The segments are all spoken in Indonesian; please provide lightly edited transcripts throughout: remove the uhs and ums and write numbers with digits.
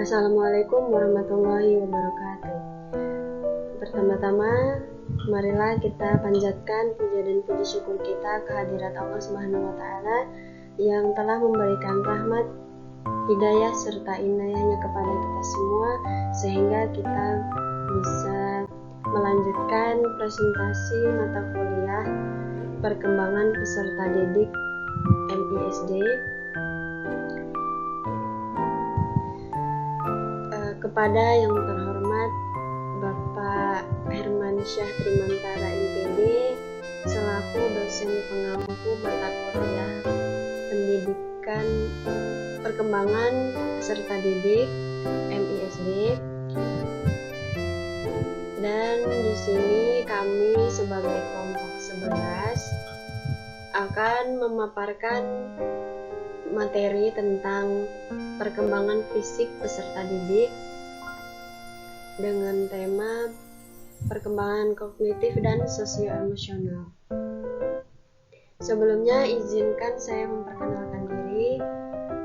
Assalamualaikum warahmatullahi wabarakatuh. Pertama-tama, marilah kita panjatkan puja dan puji syukur kita kehadirat Allah Subhanahu wa Ta'ala yang telah memberikan rahmat, hidayah serta inayahnya kepada kita semua, sehingga kita bisa melanjutkan presentasi mata kuliah perkembangan peserta didik MISD. Kepada yang terhormat Bapak Hermansyah Trimantara MPD selaku dosen pengampu mata kuliah pendidikan perkembangan peserta didik MISD, dan di sini kami sebagai kelompok 11 akan memaparkan materi tentang perkembangan fisik peserta didik dengan tema perkembangan kognitif dan sosioemosional. Sebelumnya izinkan saya memperkenalkan diri.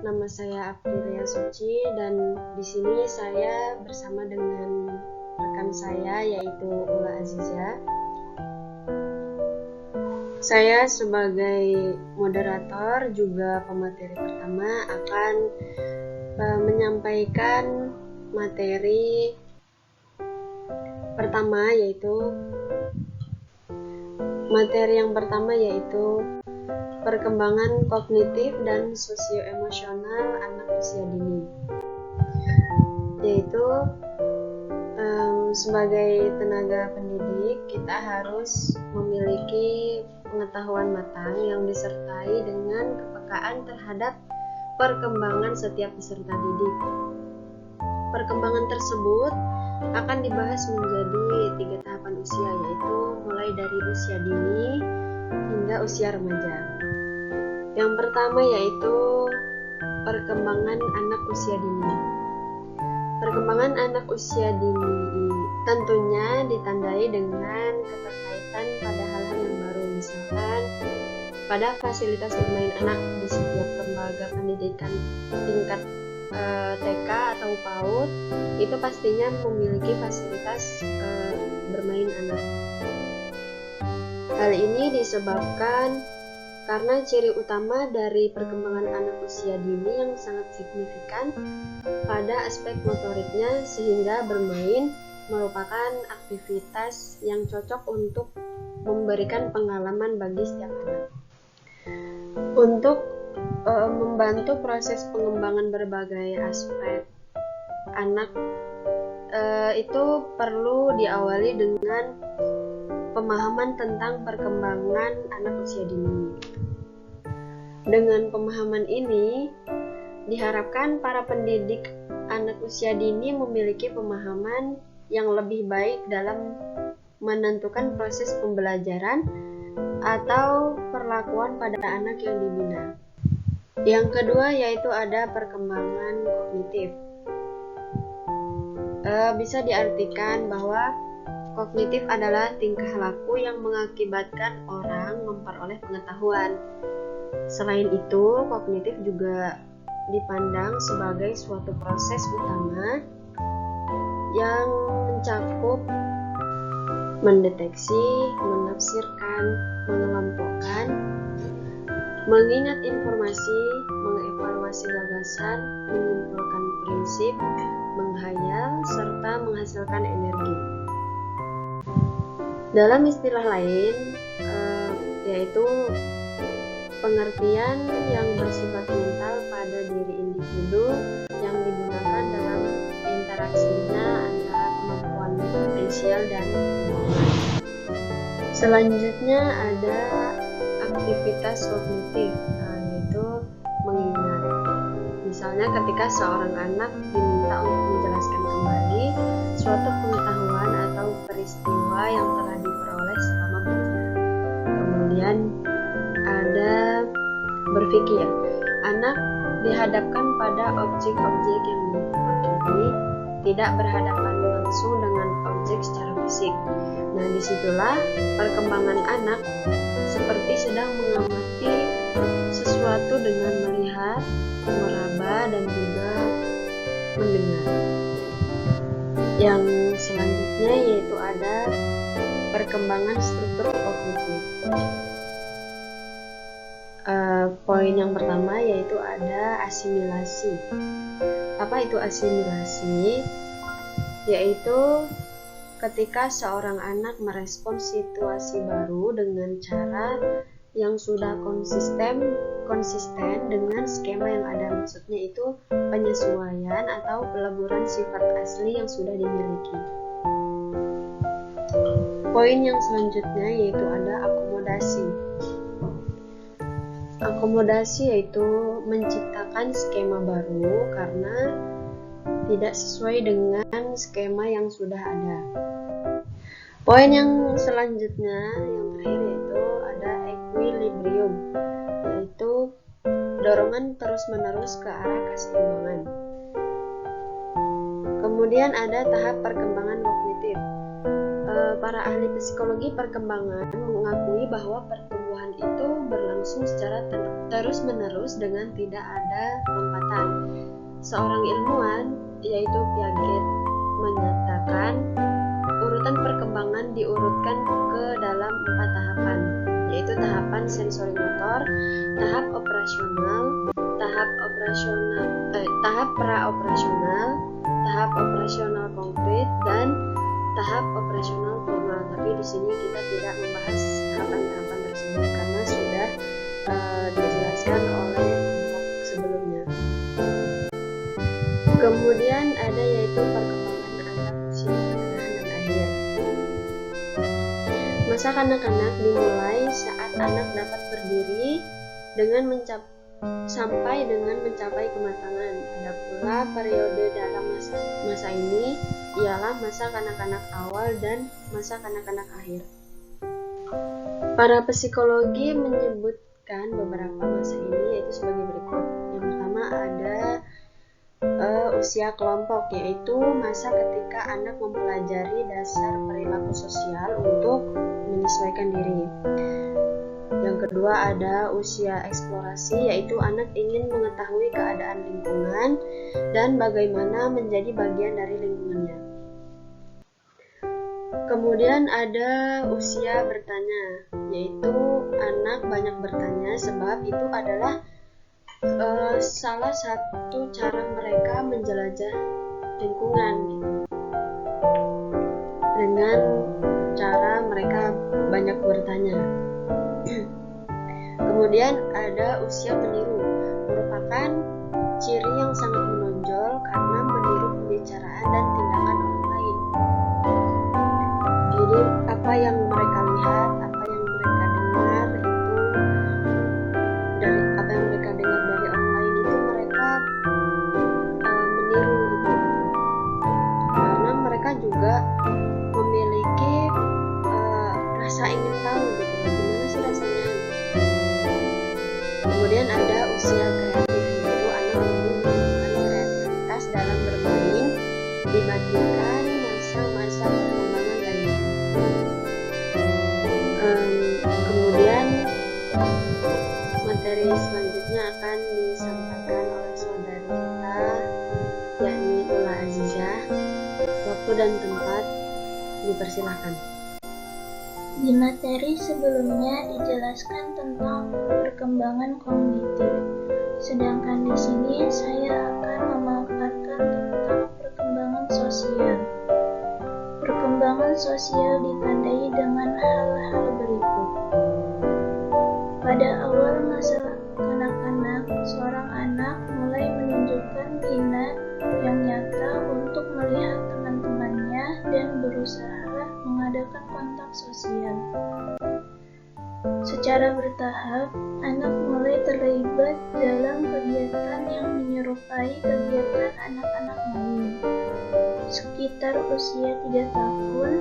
Nama saya Aprilia Suci dan di sini saya bersama dengan rekan saya yaitu Ula Aziza. Saya sebagai moderator juga pemateri pertama akan menyampaikan materi pertama, yaitu perkembangan kognitif dan sosioemosional anak usia dini. Yaitu sebagai tenaga pendidik kita harus memiliki pengetahuan matang yang disertai dengan kepekaan terhadap perkembangan setiap peserta didik. Perkembangan tersebut akan dibahas menjadi 3 tahapan usia, yaitu mulai dari usia dini hingga usia remaja. Yang pertama yaitu perkembangan anak usia dini. Perkembangan anak usia dini tentunya ditandai dengan keterkaitan pada hal-hal yang baru, misalkan pada fasilitas bermain anak di setiap lembaga pendidikan tingkat TK atau PAUD itu pastinya memiliki fasilitas bermain anak. Hal ini disebabkan karena ciri utama dari perkembangan anak usia dini yang sangat signifikan pada aspek motoriknya, sehingga bermain merupakan aktivitas yang cocok untuk memberikan pengalaman bagi setiap anak. Untuk membantu proses pengembangan berbagai aspek anak itu perlu diawali dengan pemahaman tentang perkembangan anak usia dini. Dengan pemahaman ini diharapkan para pendidik anak usia dini memiliki pemahaman yang lebih baik dalam menentukan proses pembelajaran atau perlakuan pada anak yang dibina. Yang kedua yaitu ada perkembangan kognitif. Bisa diartikan bahwa kognitif adalah tingkah laku yang mengakibatkan orang memperoleh pengetahuan. Selain itu, kognitif juga dipandang sebagai suatu proses utama yang mencakup mendeteksi, menafsirkan, mengelompokkan, mengingat informasi, mengevaluasi gagasan, menyimpulkan prinsip, menghayal, serta menghasilkan energi. Dalam istilah lain, yaitu pengertian yang bersifat mental pada diri individu yang digunakan dalam interaksinya antara kemampuan potensial dan kemampuan. Selanjutnya ada aktivitas kognitif, yaitu mengingat. Misalnya ketika seorang anak diminta untuk menjelaskan kembali suatu pengetahuan atau peristiwa yang telah diperoleh selama belajar. Kemudian ada berpikir. Anak dihadapkan pada objek-objek yang mewakili, tidak berhadapan langsung dengan objek secara fisik. Nah, disitulah perkembangan anak seperti sedang mengamati sesuatu dengan melihat, meraba, dan juga mendengar. Yang selanjutnya yaitu ada perkembangan struktur kognitif. Poin yang pertama yaitu ada asimilasi. Apa itu asimilasi? Yaitu ketika seorang anak merespons situasi baru dengan cara yang sudah konsisten dengan skema yang ada. Maksudnya itu penyesuaian atau peleburan sifat asli yang sudah dimiliki. Poin yang selanjutnya yaitu ada akomodasi. Akomodasi yaitu menciptakan skema baru karena tidak sesuai dengan skema yang sudah ada. Poin yang selanjutnya, yang terakhir, yaitu ada equilibrium, yaitu dorongan terus-menerus ke arah keseimbangan. Kemudian ada tahap perkembangan kognitif. Para ahli psikologi perkembangan mengakui bahwa pertumbuhan itu berlangsung secara terus-menerus dengan tidak ada lompatan. Seorang ilmuwan, yaitu Piaget, menyatakan urutan perkembangan diurutkan ke dalam 4 tahapan, yaitu tahapan sensori motor, tahap operasional, tahap praoperasional, tahap operasional konkret, dan tahap operasional formal. Tapi di sini kita tidak membahas tahapan-tahapan tersebut karena sudah dijelaskan oleh kelompok sebelumnya. Kemudian ada yaitu perkembangan anak usia pertengahan dan akhir. Masa kanak-kanak dimulai saat anak dapat berdiri sampai dengan mencapai kematangan. Ada pula periode dalam masa ini ialah masa kanak-kanak awal dan masa kanak-kanak akhir. Para psikologi menyebutkan beberapa masa ini yaitu sebagai berikut. Yang pertama ada usia kelompok, yaitu masa ketika anak mempelajari dasar perilaku sosial untuk menyesuaikan diri. Yang kedua ada usia eksplorasi, yaitu anak ingin mengetahui keadaan lingkungan dan bagaimana menjadi bagian dari lingkungannya. Kemudian ada usia bertanya, yaitu anak banyak bertanya sebab itu adalah salah satu cara mereka menjelajah lingkungan gitu. Dengan cara mereka banyak bertanya. Kemudian ada usia meniru, merupakan ciri yang sangat menonjol karena meniru pembicaraan dan tindakan orang lain. Jadi apa yang mereka lihat, apa yang mereka dengar dari orang lain itu mereka meniru gitu. Karena mereka juga memiliki rasa ingin tahu gitu, gimana sih rasanya. Kemudian ada usia kreatif, yaitu anak menunjukkan kreativitas dalam bermain dibandingkan masa-masa perkembangan lainnya. Kemudian materi selanjutnya akan disampaikan oleh saudari kita, yakni Ula Azizah. Waktu dan tempat dipersilahkan. Di materi sebelumnya dijelaskan tentang perkembangan kognitif, sedangkan di sini saya akan memaparkan tentang perkembangan sosial. Perkembangan sosial ditandai dengan hal-hal berikut. Pada awal masa kanak-kanak, seorang anak mulai menunjukkan minat yang nyata untuk melihat teman-temannya dan berusaha mengadakan kontak sosial. Secara bertahap, anak mulai terlibat dalam kegiatan yang menyerupai kegiatan anak-anak lain. Sekitar usia 3 tahun,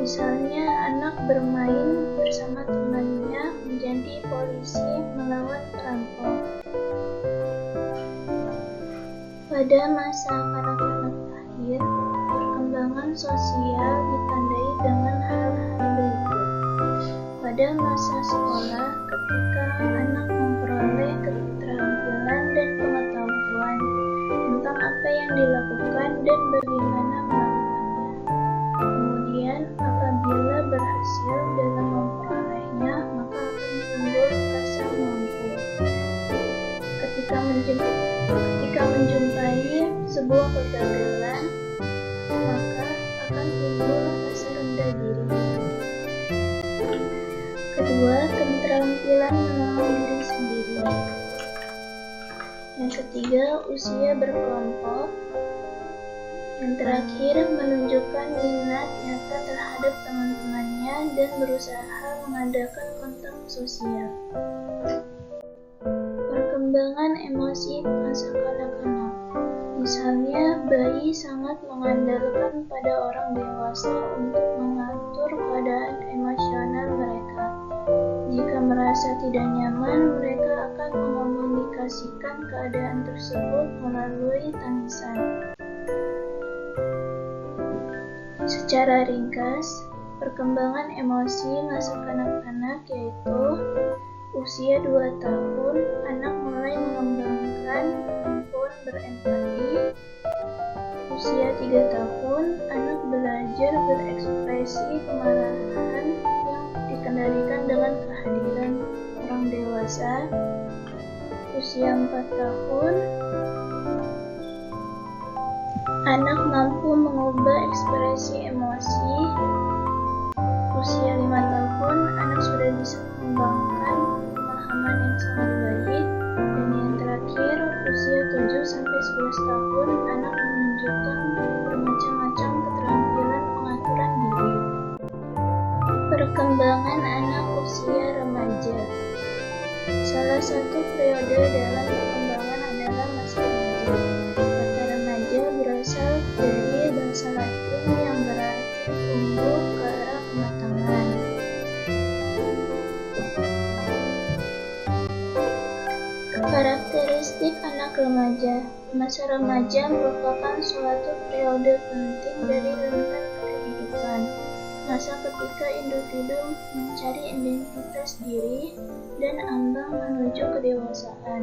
misalnya anak bermain bersama temannya menjadi polisi melawan perampok. Pada masa kanak-kanak akhir, perkembangan sosial ditandai dengan hal-hal berikut. Pada masa sekolah, ketika anak memperoleh keterampilan dan pengetahuan tentang tentang apa yang dilakukan dan bagaimana melakukannya. Kemudian, apabila berhasil dalam memperolehnya, maka akan timbul rasa mampu. Ketika menjumpai sebuah kegagalan, maka akan timbul rasa rendah diri. Kedua, keterampilan menolong diri sendiri. Yang ketiga, usia berkelompok. Yang terakhir, menunjukkan minat nyata terhadap teman-temannya dan berusaha mengadakan kontak sosial. Perkembangan emosi masa kanak-kanak. Misalnya, bayi sangat mengandalkan pada orang dewasa untuk mengatur keadaan emosional mereka. Jika merasa tidak nyaman, mereka akan mengomunikasikan keadaan tersebut melalui tangisan. Secara ringkas, perkembangan emosi masa kanak-kanak yaitu usia 2 tahun, anak mulai mengembangkan kemampuan berempati. Usia 3 tahun, anak belajar berekspresi kemarahan yang dikendalikan dengan kehadiran orang dewasa. Usia 4 tahun, anak mampu mengubah ekspresi emosi. Usia 5 tahun, anak sudah bisa mengembangkan pemahaman yang sangat baik. Dan yang terakhir, usia 7-11 tahun, anak menunjukkan bermacam-macam keterampilan pengaturan diri. Perkembangan anak usia remaja. Salah satu periode dalam perkembangan adalah masa remaja. Kata remaja berasal dari bahasa Latin yang berarti tumbuh ke arah kematangan. Karakteristik anak remaja. Masa remaja merupakan suatu periode penting dari rentang kehidupan. Masa ketika individu mencari identitas diri dan ambang menuju kedewasaan.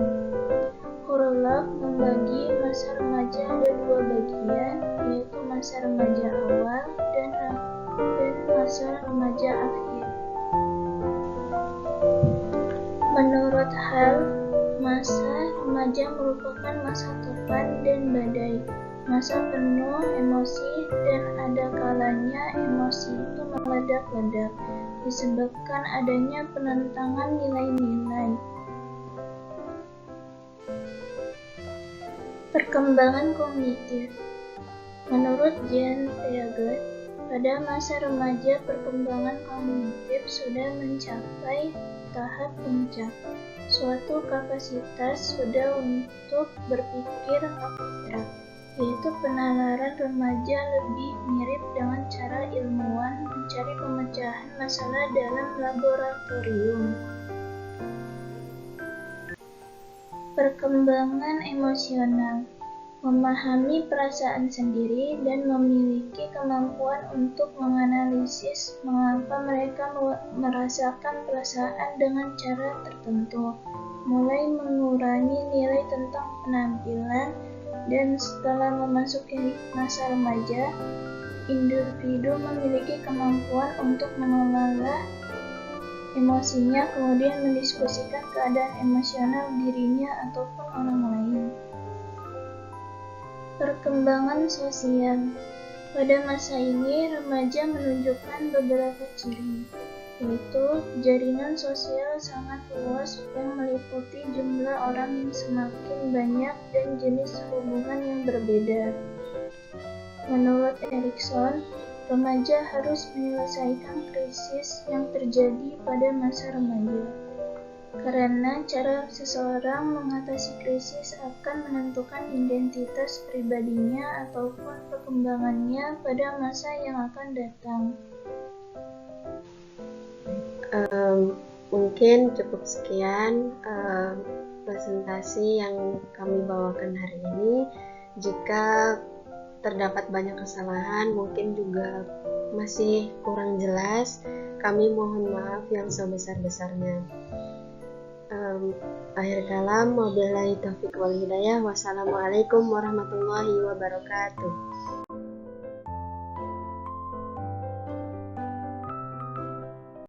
Prolog membagi masa remaja ada 2 bagian, yaitu masa remaja awal dan masa remaja akhir. Menurut Hall, masa remaja merupakan masa topan dan badai, masa penuh emosi, dan ada kalanya emosi itu meledak-ledak disebabkan adanya penentangan nilai-nilai. Perkembangan kognitif. Menurut Jean Piaget, pada masa remaja perkembangan kognitif sudah mencapai tahap puncak. Suatu kapasitas sudah untuk berpikir abstrak, yaitu penalaran remaja lebih mirip dengan cara ilmuwan mencari pemecahan masalah dalam laboratorium. Perkembangan emosional. Memahami perasaan sendiri dan memiliki kemampuan untuk menganalisis mengapa mereka merasakan perasaan dengan cara tertentu, mulai mengurangi nilai tentang penampilan, dan setelah memasuki masa remaja, individu memiliki kemampuan untuk mengelola emosinya, kemudian mendiskusikan keadaan emosional dirinya ataupun orang lain. Perkembangan sosial. Pada masa ini, remaja menunjukkan beberapa ciri, yaitu jaringan sosial sangat luas yang meliputi jumlah orang yang semakin banyak dan jenis hubungan yang berbeda. Menurut Erikson, remaja harus menyelesaikan krisis yang terjadi pada masa remaja. Karena cara seseorang mengatasi krisis akan menentukan identitas pribadinya ataupun perkembangannya pada masa yang akan datang. Mungkin cukup sekian presentasi yang kami bawakan hari ini. Jika terdapat banyak kesalahan, mungkin juga masih kurang jelas, kami mohon maaf yang sebesar-besarnya. Akhir kalam, wabillahi taufiq wal hidayah. Wassalamualaikum warahmatullahi wabarakatuh.